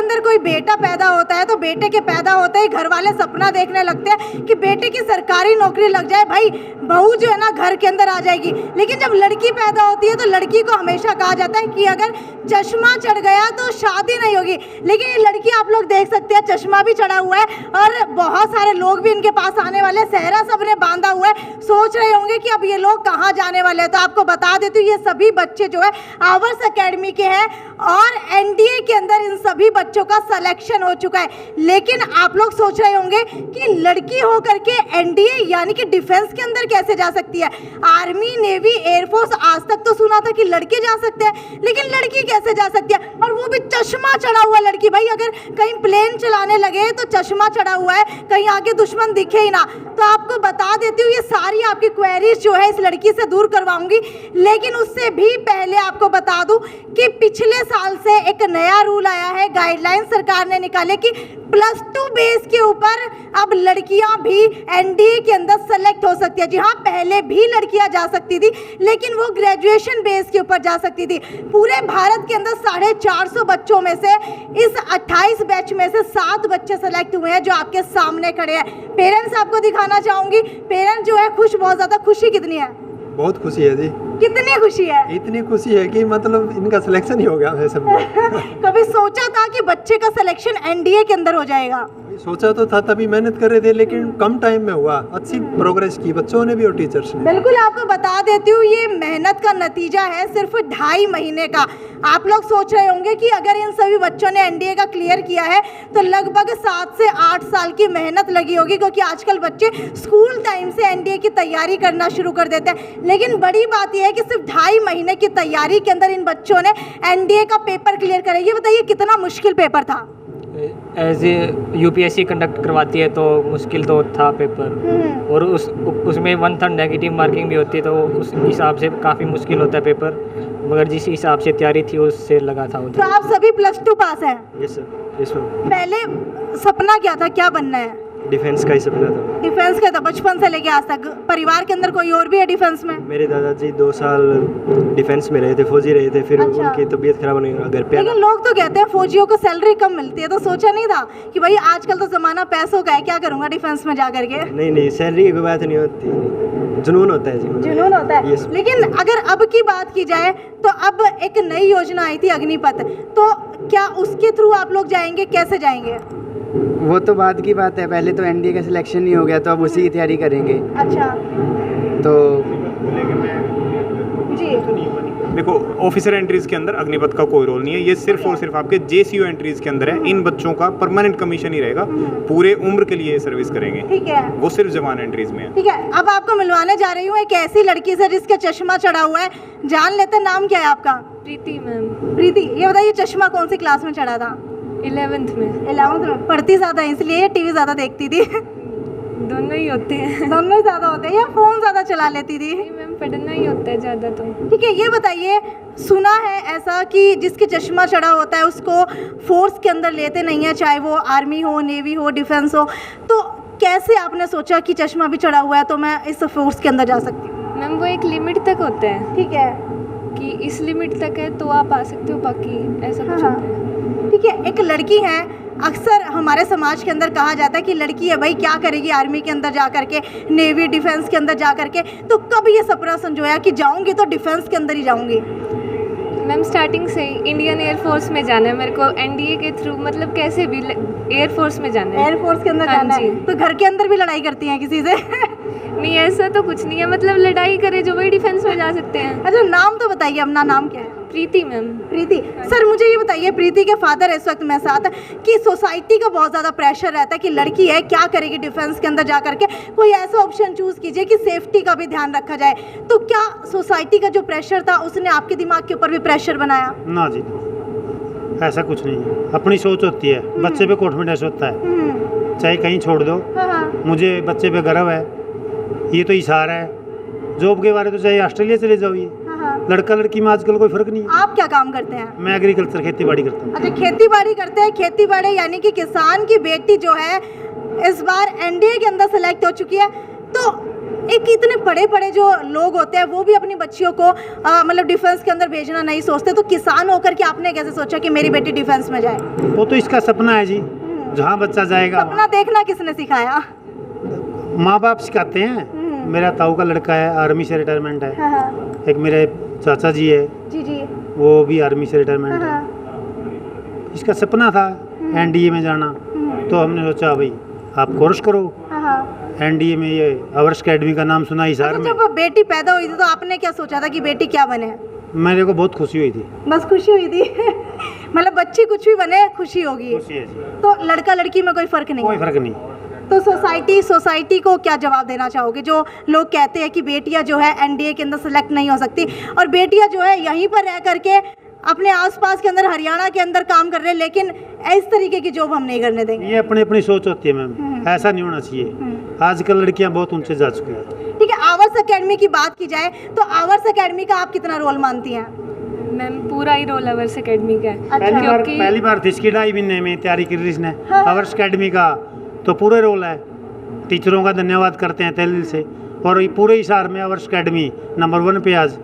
अंदर कोई बेटा पैदा होता है तो बेटे के पैदा होते ही घर वाले सपना देखने लगते हैं कि बेटे की सरकारी नौकरी लग जाए, भाई बहू जो है ना घर के अंदर आ जाएगी। लेकिन जब लड़की पैदा होती है तो लड़की को हमेशा कहा जाता है कि अगर चश्मा चढ़ गया तो शादी नहीं होगी। लेकिन ये लड़की आप लोग देख सकते हैं चश्मा भी चढ़ा हुआ है और बहुत सारे लोग भी इनके पास आने वाले, सेहरा सबने बांधा हुआ है, सोच रहे होंगे कि अब ये लोग कहाँ जाने वाले हैं। तो आपको बता देती हूँ ये सभी बच्चे जो है आवर्स एकेडमी के हैं और एनडीए के अंदर इन सभी बच्चों का सिलेक्शन हो चुका है। लेकिन आप लोग सोच रहे होंगे कि लड़की हो करके एनडीए यानी कि डिफेंस के अंदर कैसे जा सकती है। आर्मी, नेवी, एयरफोर्स आज तक तो सुना था कि लड़के जा सकते हैं, लेकिन लड़की कैसे जा सकती है, और वो भी चश्मा चढ़ा हुआ लड़की। भाई अगर कहीं प्लेन चलाने लगे तो चश्मा चढ़ा हुआ है, कहीं आगे दुश्मन दिखे ही ना। तो आपको बता देती हूँ ये सारी आपकी क्वेरीज जो है इस लड़की से दूर करवाऊंगी। लेकिन उससे भी पहले आपको बता दूं कि पिछले साल से एक नया रूल आया है, गाइडलाइन सरकार ने निकाले कि +2 बेस के ऊपर अब लड़कियां भी एनडीए के अंदर सेलेक्ट हो सकती है। जी हाँ, पहले भी लड़कियां जा सकती थी लेकिन वो ग्रेजुएशन बेस के ऊपर जा सकती थी। पूरे भारत के अंदर 450 बच्चों में से इस 28 बैच में से 7 बच्चे सेलेक्ट हुए हैं जो आपके सामने खड़े हैं। पेरेंट्स आपको दिखाना चाहूंगी, पेरेंट्स जो है खुश, बहुत ज़्यादा खुशी कितनी है? बहुत खुशी है जी। कितनी खुशी है? इतनी खुशी है कि मतलब इनका सिलेक्शन ही हो गया है सब। कभी सोचा था कि बच्चे का सिलेक्शन एनडीए के अंदर हो जाएगा? सोचा तो था, तभी मेहनत कर रहे थे, लेकिन कम टाइम में हुआ। अच्छी प्रोग्रेस की बच्चों ने भी और टीचर्स ने। बिल्कुल, आपको बता देती हूँ ये मेहनत का नतीजा है सिर्फ 2.5 महीने का। आप लोग सोच रहे होंगे कि अगर इन सभी बच्चों ने एनडीए का क्लियर किया है तो लगभग 7 से 8 साल की मेहनत लगी होगी, क्योंकि आजकल बच्चे स्कूल टाइम से एनडीए की तैयारी करना शुरू कर देते हैं। लेकिन बड़ी बात यह है कि सिर्फ 2.5 महीने की तैयारी के अंदर इन बच्चों ने एनडीए का पेपर क्लियर करा। ये बताइए कितना मुश्किल पेपर था? एज ए यूपीएससी कंडक्ट करवाती है तो मुश्किल तो था पेपर, और उसमें 1/3 नेगेटिव मार्किंग भी होती है, तो उस हिसाब से काफ़ी मुश्किल होता है पेपर, मगर जिस हिसाब से तैयारी थी उससे लगा था उधर। तो आप सभी +2 पास हैं? Yes sir, yes sir. पहले सपना क्या था, क्या बनना है? डिफेंस का ही सपना था। डिफेंस का था बचपन से लेके आज तक? परिवार के अंदर कोई और भी है डिफेंस में? मेरे दादाजी 2 साल डिफेंस में रहे थे, फौजी रहे थे, फिर अच्छा। उनकी तबीयत खराब होने घर पे। लेकिन लोग तो कहते हैं फौजियों को सैलरी कम मिलती है, तो सोचा नहीं था कि भाई आजकल तो जमाना पैसों का है, क्या करूंगा डिफेंस में जा करके? नहीं, सैलरी की कोई बात नहीं होती, जुनून होता है जी। जुनून होता है। Yes. लेकिन अगर अब की बात की जाए तो अब एक नई योजना आई थी अग्निपथ, तो क्या उसके थ्रू आप लोग जाएंगे, कैसे जाएंगे? वो तो बाद की बात है, पहले तो एनडीए का सिलेक्शन नहीं हो गया तो अब उसी की तैयारी करेंगे। अच्छा, तो जी देखो, ऑफिसर एंट्रीज के अंदर अग्निपथ का कोई रोल नहीं है, ये सिर्फ और सिर्फ आपके जेसीयू एंट्रीज के अंदर है। इन बच्चों का परमानेंट कमीशन ही रहेगा, पूरे उम्र के लिए सर्विस करेंगे, ठीक है, वो सिर्फ जवान एंट्रीज में है। ठीक है। अब आपको मिलवाने जा रही हूँ एक ऐसी लड़की से जिसके चश्मा चढ़ा हुआ है, जान लेते हैं। नाम क्या है आपका? प्रीति मैम। प्रीति, ये बताइए चश्मा कौन सी क्लास में चढ़ा था? 11th में। 11th में। पढ़ती ज़्यादा है इसलिए, टीवी ज़्यादा देखती थी? दोनों ही होते हैं। दोनों ही ज़्यादा होते हैं, या फ़ोन ज़्यादा चला लेती थी? नहीं मैम, पढ़ना ही होता है ज़्यादा तो। ठीक है, ये बताइए, सुना है ऐसा कि जिसके चश्मा चढ़ा होता है उसको फोर्स के अंदर लेते नहीं है, चाहे वो आर्मी हो, नेवी हो, डिफेंस हो, तो कैसे आपने सोचा कि चश्मा भी चढ़ा हुआ है तो मैं इस फोर्स के अंदर जा सकती हूँ? मैम वो एक लिमिट तक होता है, ठीक है, कि इस लिमिट तक है तो आप आ सकते हो, बाकी ऐसा कुछ हाँ। होता है। ठीक है। एक लड़की है, अक्सर हमारे समाज के अंदर कहा जाता है कि लड़की है भाई क्या करेगी आर्मी के अंदर जा करके, नेवी डिफेंस के अंदर जा करके, तो कब ये सपना संजोया कि जाऊंगी तो डिफेंस के अंदर ही जाऊंगी? मैम स्टार्टिंग से ही इंडियन एयरफोर्स में जाना है मेरे को, एनडीए के थ्रू, मतलब कैसे भी एयरफोर्स में जाना है। एयरफोर्स के अंदर हाँ जाना है, जी। तो घर के अंदर भी लड़ाई करती हैं किसी से? नहीं ऐसा तो कुछ नहीं है, मतलब लड़ाई करे जो वही डिफेंस में जा सकते हैं। अच्छा, नाम तो बताइए अपना, नाम क्या है? प्रीति मैम। प्रीति। सर मुझे ये बताइए, प्रीति के फादर इस वक्त मेरे साथ कि सोसाइटी का बहुत ज़्यादा प्रेशर रहता है कि लड़की है क्या करेगी डिफेंस के अंदर जा करके, कोई ऐसा ऑप्शन चूज़ कीजिए कि सेफ्टी का भी ध्यान रखा जाए। तो क्या सोसाइटी का जो प्रेशर था उसने आपके दिमाग के ऊपर भी प्रेशर बनाया? ना जी, ऐसा कुछ नहीं है, अपनी सोच होती है, बच्चे पे कॉन्फिडेंस होता है, चाहे कहीं छोड़ दो। हाँ। मुझे बच्चे पे गर्व है, ये तो इशारा है। जॉब के बारे तो चाहे ऑस्ट्रेलिया चले जाओ, ये लड़का लड़की में आजकल कोई फर्क नहीं है। आप क्या काम करते हैं? मैं एग्रीकल्चर खेती बाड़ी करता हूँ। अच्छा, खेती बाड़ी करते हैं। खेती बाड़ी यानी कि किसान की बेटी जो है इस बार एनडीए के अंदर सेलेक्ट हो चुकी है। तो एक इतने बड़े बड़े जो लोग होते हैं वो भी अपनी बच्चियों को मतलब डिफेंस के अंदर भेजना नहीं सोचते, तो किसान होकर के आपने कैसे सोचा कि मेरी बेटी डिफेंस में जाए? वो तो इसका सपना है जी, जहाँ बच्चा जाएगा सपना देखना किसने सिखाया? माँ बाप सिखाते हैं। मेरा ताऊ का लड़का है, आर्मी से रिटायरमेंट है। हाँ, एक मेरे चाचा जी है, जी जी। वो भी आर्मी से रिटायरमेंट है। हाँ, इसका सपना था एनडीए में जाना, तो हमने सोचा भाई आप कोर्स करो। हाँ। एनडीए में ये आवर्स अकेडमी का नाम सुना हिसार अच्छा, में। जब बेटी पैदा हुई थी तो आपने क्या सोचा था कि बेटी क्या बने? मेरे को बहुत खुशी हुई थी। बस खुशी हुई थी मतलब बच्ची कुछ भी बने खुशी होगी। खुशी है जी, तो लड़का लड़की में कोई फर्क नहीं कोई है? फर्क नहीं। तो सोसाइटी को क्या जवाब देना चाहोगे जो लोग कहते हैं कि बेटियां जो है एनडीए के अंदर सेलेक्ट नहीं हो सकती और बेटियां जो है यहीं पर रह करके अपने आसपास के अंदर हरियाणा के अंदर काम कर रहे हैं, लेकिन इस तरीके की जॉब हम नहीं करने देंगे? ये अपनी अपनी सोच होती है मैम, ऐसा नहीं होना चाहिए। आजकल लड़कियां बहुत ऊंचे जा चुकी हैं। ठीक है, आवर्स एकेडमी की बात की जाए तो आवर्स एकेडमी का आप कितना रोल मानती हैं? मैम पूरा ही रोल आवर्स एकेडमी का है। अच्छा। पहली बार थी इसकी 2.5 महीने में तैयारी की इसने हाँ। आवर्स अकेडमी का, तो पूरे रोल है। टीचरों का धन्यवाद करते हैं तहे दिल से, और ये पूरे हिसार में आवर्स अकेडमी नंबर 1 पे आज।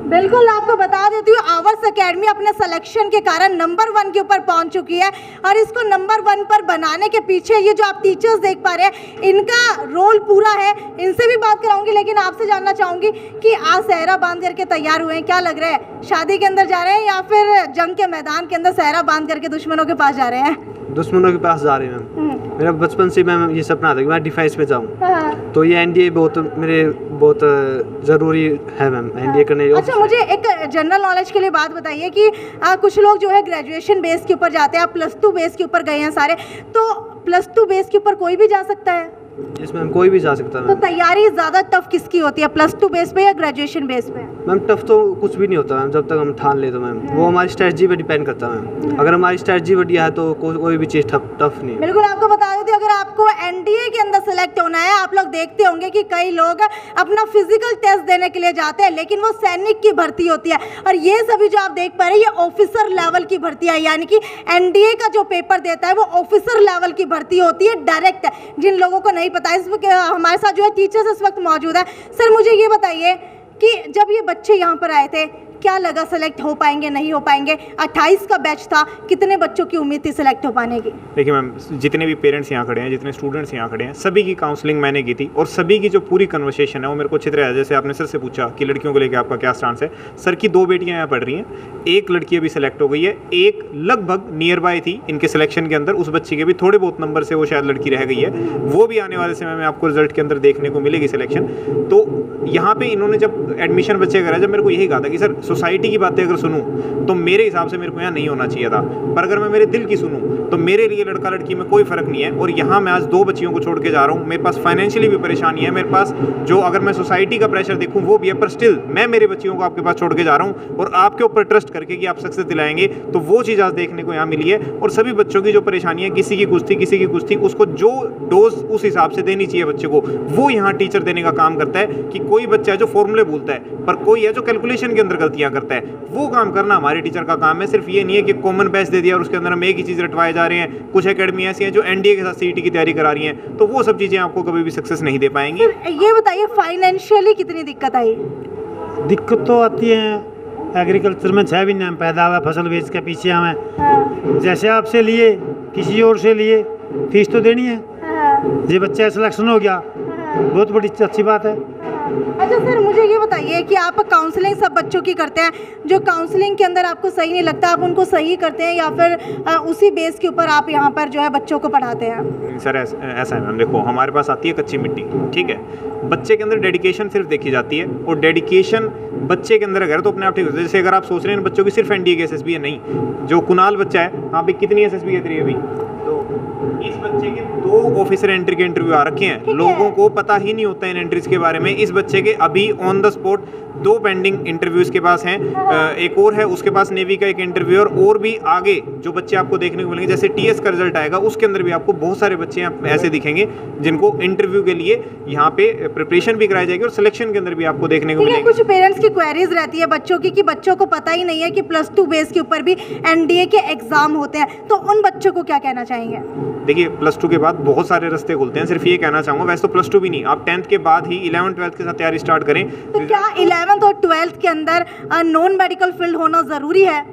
बिल्कुल, आपको बता देती हूँ आवर्स एकेडमी अपने सिलेक्शन के कारण नंबर 1 के ऊपर पहुंच चुकी है और इसको नंबर 1 पर बनाने के पीछे ये जो आप टीचर्स देख पा रहे हैं इनका रोल पूरा है। इनसे भी बात कराऊंगी, लेकिन आपसे जानना चाहूंगी कि आज सहरा बांध करके तैयार हुए हैं, क्या लग रहा है? शादी के अंदर जा रहे हैं या फिर जंग के मैदान के अंदर सहरा बांध करके दुश्मनों के पास जा रहे हैं? दुश्मनों के पास जा रहे हैं मैम। मेरा बचपन से मैम ये सपना था कि मैं डिफेंस में जाऊँ, हाँ। तो ये एनडीए बहुत ज़रूरी है मैम, एनडीए करने। अच्छा, मुझे एक जनरल नॉलेज के लिए बात बताइए कि कुछ लोग जो है ग्रेजुएशन बेस के ऊपर जाते हैं, आप +2 बेस के ऊपर गए हैं सारे, तो +2 बेस के ऊपर कोई भी जा सकता है? इसमें कोई भी जा सकता है तो मैम। तैयारी ज़्यादा टफ किसकी होती है, +2 बेस पे या ग्रेजुएशन बेस पे? मैम टफ तो कुछ भी नहीं होता मैम, जब तक हम ठान ले तो मैम वो हमारी स्ट्रेटजी पे डिपेंड करता है मैम। अगर हमारी स्ट्रेटजी बढ़िया है तो कोई भी चीज़ टफ नहीं है। बिल्कुल, आपको बता देती हूँ, अगर आपको एनडीए के अंदर सेलेक्ट होना है, आप लोग देखते होंगे कि कई लोग अपना फिजिकल टेस्ट देने के लिए जाते हैं, लेकिन वो सैनिक की भर्ती होती है और ये सभी जो आप देख पा रहे हैं ये ऑफिसर लेवल की भर्ती है, यानी कि एनडीए का जो पेपर देता है वो ऑफिसर लेवल की भर्ती होती है डायरेक्ट। जिन लोगों को नहीं पता, इस हमारे साथ जो है टीचर्स इस वक्त मौजूद है। सर, मुझे ये बताइए कि जब ये बच्चे यहाँ पर आए थे क्या लगा, सेलेक्ट हो पाएंगे नहीं हो पाएंगे? 28 का बैच था, कितने बच्चों की उम्मीद थी सेलेक्ट हो पाने की? देखिए मैम, जितने भी पेरेंट्स यहाँ खड़े हैं, जितने स्टूडेंट्स यहाँ खड़े हैं, सभी की काउंसलिंग मैंने की थी और सभी की जो पूरी कन्वर्सेशन है वो मेरे को अच्छी तरह है। जैसे आपने सर से पूछा कि लड़कियों को लेकर आपका क्या स्टांस है, सर की 2 बेटियाँ यहाँ पढ़ रही हैं, एक लड़की अभी सेलेक्ट हो गई है, एक लगभग नियर बाय थी इनके सिलेक्शन के अंदर, उस बच्ची के भी थोड़े बहुत नंबर से वो शायद लड़की रह गई है, वो भी आने वाले समय में आपको रिजल्ट के अंदर देखने को मिलेगी सिलेक्शन। तो यहाँ पे इन्होंने जब एडमिशन बच्चे करा, जब मेरे को यही कहा था कि सर सोसाइटी की बातें अगर सुनूं तो मेरे हिसाब से मेरे को यहाँ नहीं होना चाहिए था, पर अगर मैं मेरे दिल की सुनूं तो मेरे लिए लड़का लड़की में कोई फ़र्क नहीं है। और यहाँ मैं आज 2 बच्चियों को छोड़ के जा रहा हूँ, मेरे पास फाइनेंशियली भी परेशानी है, मेरे पास जो अगर मैं सोसाइटी का प्रेशर देखूँ वो भी है, पर स्टिल मैं मेरे बच्चियों को आपके पास छोड़ के जा रहा हूँ और आपके ऊपर ट्रस्ट करके कि आप सक्सेस दिलाएंगे, तो वो चीज़ आज देखने को यहाँ मिली है। और सभी बच्चों की जो परेशानी है, किसी की कुछ थी किसी की कुछ थी, उसको जो डोज उस हिसाब से देनी चाहिए बच्चे को, वो यहाँ टीचर देने का काम करता है। कि कोई बच्चा है जो फॉर्मूले भूलता है, पर कोई है जो कैलकुलेशन के अंदर गलतियाँ करता है, वो काम करना हमारे टीचर का काम है। सिर्फ ये नहीं है कि कॉमन बैच दे दिया और उसके अंदर हम एक ही चीज़ रटवाए जा रहे हैं। कुछ एकेडमी ऐसी हैं जो एनडीए के साथ सीईटी की तैयारी करा रही हैं, तो वो सब चीज़ें आपको कभी भी सक्सेस नहीं दे पाएंगी। ये बताइए फाइनेंशियली कितनी दिक्कत आई? दिक्कत तो आती है, एग्रीकल्चर में 6 महीने में पैदा हुआ, फसल बेच के पीछे हमें, हाँ, जैसे आपसे लिए किसी और से लिए फीस तो देनी है। हाँ, ये बच्चा सिलेक्शन हो गया, हाँ। बहुत बड़ी अच्छी बात है। अच्छा सर, मुझे ये बताइए कि आप काउंसलिंग सब बच्चों की करते हैं, जो काउंसलिंग के अंदर आपको सही नहीं लगता आप उनको सही करते हैं या फिर उसी बेस के ऊपर आप यहाँ पर जो है बच्चों को पढ़ाते हैं? सर ऐसा है मैम, देखो हमारे पास आती है कच्ची मिट्टी, ठीक है, बच्चे के अंदर डेडिकेशन सिर्फ देखी जाती है और डेडिकेशन बच्चे के अंदर अगर तो अपने आप ठीक होता है। जैसे अगर आप सोच रहे हैं बच्चों की सिर्फ एनडीए की एसएसबी है, नहीं, जो कुणाल बच्चा है, हाँ भाई कितनी एसएसबी है तेरी अभी, तो इस बच्चे के 2 ऑफिसर एंट्री के इंटरव्यू आ रखे हैं, लोगों को पता ही नहीं होता इन एंट्रीज के बारे में। इस बच्चे के अभी on the spot 2 pending interview इसके पास हैं, एक और है उसके पास नेवी का एक इंटरव्यू, और भी आगे जो बच्चे आपको देखने को मिलेंगे, जैसे टीएस का रिजल्ट आएगा उसके अंदर भी आपको बहुत सारे बच्चे ऐसे दिखेंगे जिनको इंटरव्यू के लिए यहाँ पे प्रिपरेशन भी कराई जाएगी और सिलेक्शन के अंदर भी आपको देखने को ठीक है, मिलेंगे। कुछ पेरेंट्स की क्वेरीज रहती है बच्चों की कि बच्चों को पता ही नहीं है कि +2 बेस के ऊपर भी एनडीए के एग्जाम होते हैं, तो उन बच्चों को क्या कहना चाहेंगे? देखिए +2 के बाद बहुत सारे रास्ते खुलते हैं, सिर्फ ये कहना चाहूँगा, वैसे तो +2 भी नहीं, आप 10th के बाद ही 11th 12th के साथ तैयारी स्टार्ट करें। तो क्या 11th और 12th के अंदर नॉन मेडिकल फील्ड होना ज़रूरी है?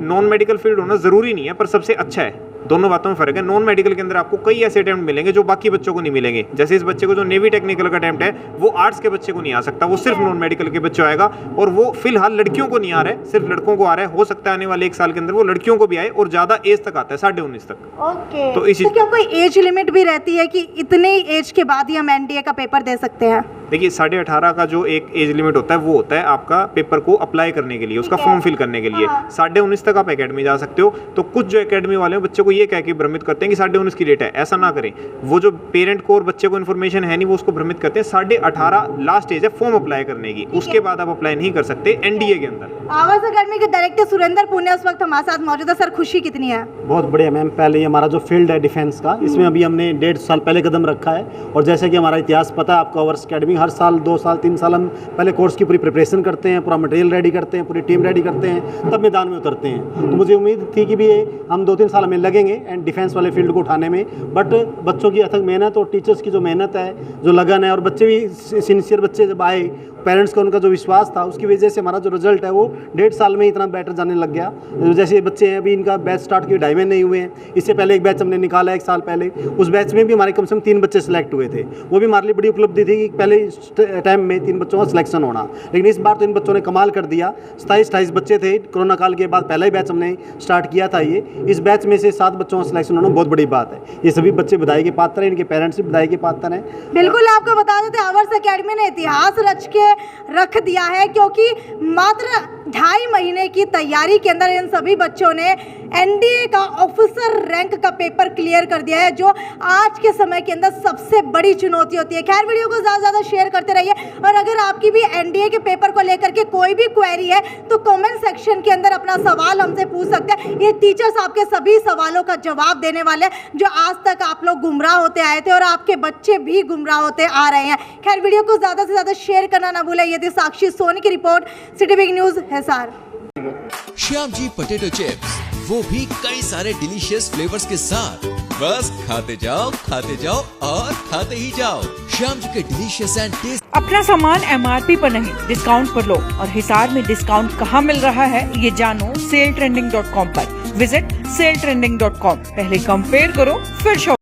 नॉन मेडिकल फील्ड होना ज़रूरी नहीं है, पर सबसे अच्छा है। दोनों बातों में फ़र्क है। नॉन मेडिकल के अंदर आपको कई ऐसे अटैम्प्ट मिलेंगे जो बाकी बच्चों को नहीं मिलेंगे। जैसे इस बच्चे को जो नेवी टेक्निकल का अटैम्प्ट है वो आर्ट्स के बच्चे को नहीं आ सकता, वो सिर्फ नॉन मेडिकल के बच्चों आएगा, और वो फिलहाल लड़कियों को नहीं आ रहा है, सिर्फ लड़कों को आ रहा है। हो सकता है आने वाले 1 साल के अंदर वो लड़कियों को भी आए, और ज़्यादा एज तक आता है, 19.5 तक। ओके, तो इसी क्या कोई एज लिमिट भी रहती है कि इतने एज के बाद ही हम एनडीए का पेपर दे सकते हैं? देखिए 18.5 का जो एक एज लिमिट होता है वो होता है आपका पेपर को अप्लाई करने के लिए, उसका फॉर्म फिल करने के लिए। 19.5 तक आप एकेडमी जा सकते हो। तो कुछ जो एकेडमी वाले हैं बच्चों को ये कह के भ्रमित करते हैं कि 19.5 की डेट है, ऐसा ना करें। वो जो पेरेंट को और बच्चे को इन्फॉर्मेशन है नहीं, वो उसको भ्रमित करते हैं। 18.5 लास्ट एज है फॉर्म अप्लाई करने की, उसके बाद आप अप्लाई नहीं कर सकते एनडीए के अंदर। आवास अकेडमी के डायरेक्टर सुरेंद्र पुनिया उस वक्त हमारे साथ मौजूद है। सर, खुशी कितनी है? बहुत बढ़िया मैम। पहले ये हमारा जो फील्ड है डिफेंस का, इसमें अभी हमने 1.5 साल पहले कदम रखा है, और जैसे कि हमारा इतिहास पता है आपको, आवर्स अकेडमी हर साल 2 साल 3 साल हम पहले कोर्स की पूरी प्रिपरेशन करते हैं, पूरा मटेरियल रेडी करते हैं, पूरी टीम रेडी करते हैं, तब मैदान में उतरते हैं। तो मुझे उम्मीद थी कि भी हम 2-3 साल हमें लगेंगे एंड डिफेंस वाले फील्ड को उठाने में, बट बच्चों की अथक मेहनत और टीचर्स की जो मेहनत है, जो लगन है, और बच्चे भी सिंसियर बच्चे जब आए, पेरेंट्स का उनका जो विश्वास था, उसकी वजह से हमारा जो रिजल्ट है वो 1.5 साल में इतना बेटर जाने लग गया। जैसे बच्चे हैं अभी, इनका बैच स्टार्ट किए 2.5 महीने हुए हैं। इससे पहले एक बैच हमने निकाला 1 साल पहले, उस बैच में भी हमारे कम से कम 3 बच्चे सेलेक्ट हुए थे। वो भी हमारे लिए बड़ी उपलब्धि थी कि पहले टाइम में 3 बच्चों का सिलेक्शन होना। लेकिन इस बार तो इन बच्चों ने कमाल कर दिया। 27-28 बच्चे थे, कोरोना काल के बाद पहला ही बैच हमने स्टार्ट किया था ये। इस बैच में से 7 बच्चों का सिलेक्शन होना बहुत बड़ी बात है। ये सभी बच्चे बधाई के पात्र हैं, इनके पेरेंट्स भी बधाई के पात्र हैं। बिल्कुल, आपको बता देते आवर्स अकेडमी ने इतिहास रच के रख दिया है, क्योंकि मात्र 2.5 महीने की तैयारी के अंदर इन सभी बच्चों ने एनडीए का ऑफिसर रैंक का पेपर क्लियर कर दिया है, जो आज के समय के अंदर सबसे बड़ी चुनौती होती है। खैर, वीडियो को ज़्यादा से ज़्यादा शेयर करते रहिए, और अगर आपकी भी एनडीए के पेपर को लेकर के कोई भी क्वेरी है तो कमेंट सेक्शन के अंदर अपना सवाल हमसे पूछ सकते हैं। ये टीचर्स आपके सभी सवालों का जवाब देने वाले हैं, जो आज तक आप लोग गुमराह होते आए थे और आपके बच्चे भी गुमराह होते आ रहे हैं। खैर, वीडियो को ज़्यादा से ज़्यादा शेयर करना ना भूलें। ये थी साक्षी सोनी की report, city big news Hisar. Shyam ji potato chips, वो भी कई सारे डिलीशियस फ्लेवर्स के साथ। बस खाते जाओ और खाते ही जाओ। श्याम जी के डिलीशियस एंड टेस्ट। अपना सामान एमआरपी पर नहीं, डिस्काउंट पर लो। और हिसार में डिस्काउंट कहाँ मिल रहा है ये जानो सेलट्रेंडिंग.com पर। विजिट सेलट्रेंडिंग.com। पहले कंपेयर करो, फिर शॉप।